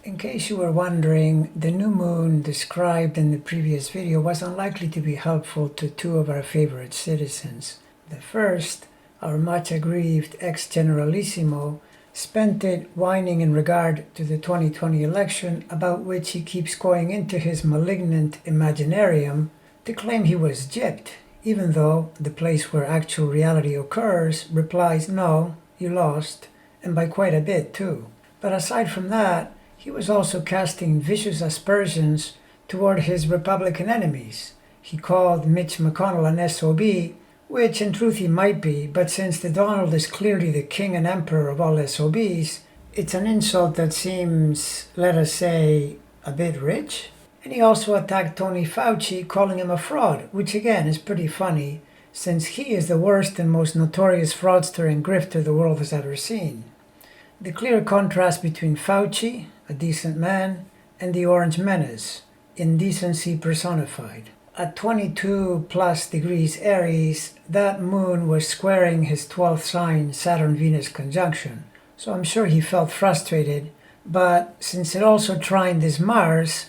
In case you were wondering, the new moon described in the previous video was unlikely to be helpful to two of our favorite citizens. The first, our much aggrieved ex-generalissimo, spent it whining in regard to the 2020 election, about which he keeps going into his malignant imaginarium to claim he was gypped, even though the place where actual reality occurs replies, no, you lost, and by quite a bit too. But aside from that, he was also casting vicious aspersions toward his Republican enemies. He called Mitch McConnell an SOB, which in truth he might be, but since the Donald is clearly the king and emperor of all SOBs, it's an insult that seems, let us say, a bit rich. And he also attacked Tony Fauci, calling him a fraud, which again is pretty funny, since he is the worst and most notorious fraudster and grifter the world has ever seen. The clear contrast between Fauci, a decent man, and the Orange Menace, indecency personified. At 22 plus degrees Aries, that moon was squaring his 12th sign Saturn-Venus conjunction, so I'm sure he felt frustrated, but since it also trined his Mars,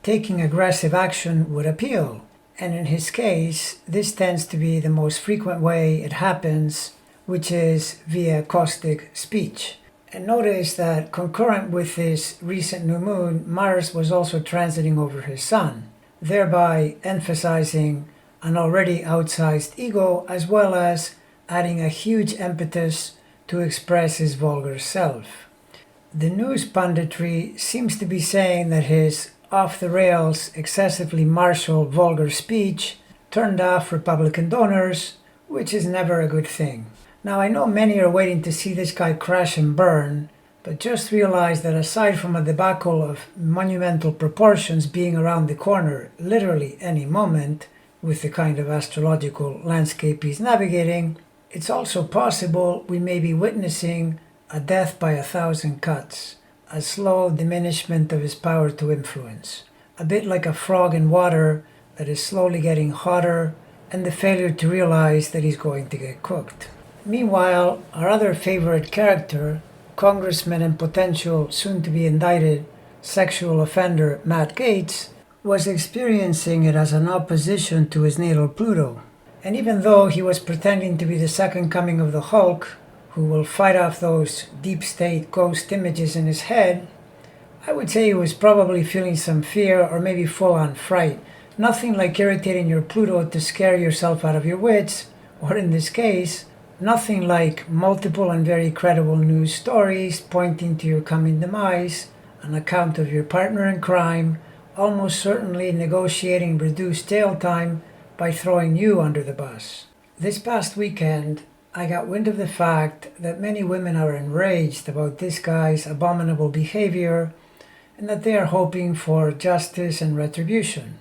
taking aggressive action would appeal. And in his case, this tends to be the most frequent way it happens, which is via caustic speech. And notice that concurrent with this recent new moon, Mars was also transiting over his Sun, thereby emphasizing an already outsized ego, as well as adding a huge impetus to express his vulgar self. The news punditry seems to be saying that his off-the-rails, excessively martial, vulgar speech turned off Republican donors, which is never a good thing. Now, I know many are waiting to see this guy crash and burn, but just realize that aside from a debacle of monumental proportions being around the corner literally any moment, with the kind of astrological landscape he's navigating, it's also possible we may be witnessing a death by 1,000 cuts, a slow diminishment of his power to influence, a bit like a frog in water that is slowly getting hotter, and the failure to realize that he's going to get cooked. Meanwhile, our other favorite character, Congressman and potential soon-to-be indicted sexual offender Matt Gaetz, was experiencing it as an opposition to his natal Pluto. And even though he was pretending to be the second coming of the Hulk, who will fight off those deep state ghost images in his head, I would say he was probably feeling some fear or maybe full-on fright. Nothing like irritating your Pluto to scare yourself out of your wits, or in this case, nothing like multiple and very credible news stories pointing to your coming demise, an account of your partner in crime, almost certainly negotiating reduced jail time by throwing you under the bus. This past weekend, I got wind of the fact that many women are enraged about this guy's abominable behavior and that they are hoping for justice and retribution.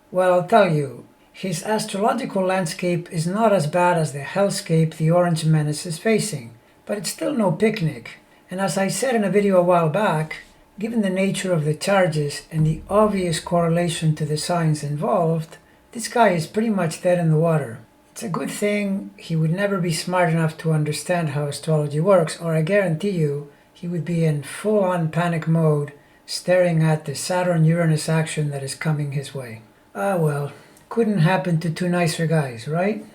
Well, I'll tell you, his astrological landscape is not as bad as the hellscape the Orange Menace is facing, but it's still no picnic. And as I said in a video a while back, given the nature of the charges and the obvious correlation to the signs involved, this guy is pretty much dead in the water. It's a good thing he would never be smart enough to understand how astrology works, or I guarantee you he would be in full-on panic mode staring at the Saturn-Uranus action that is coming his way. Ah well. Couldn't happen to two nicer guys, right?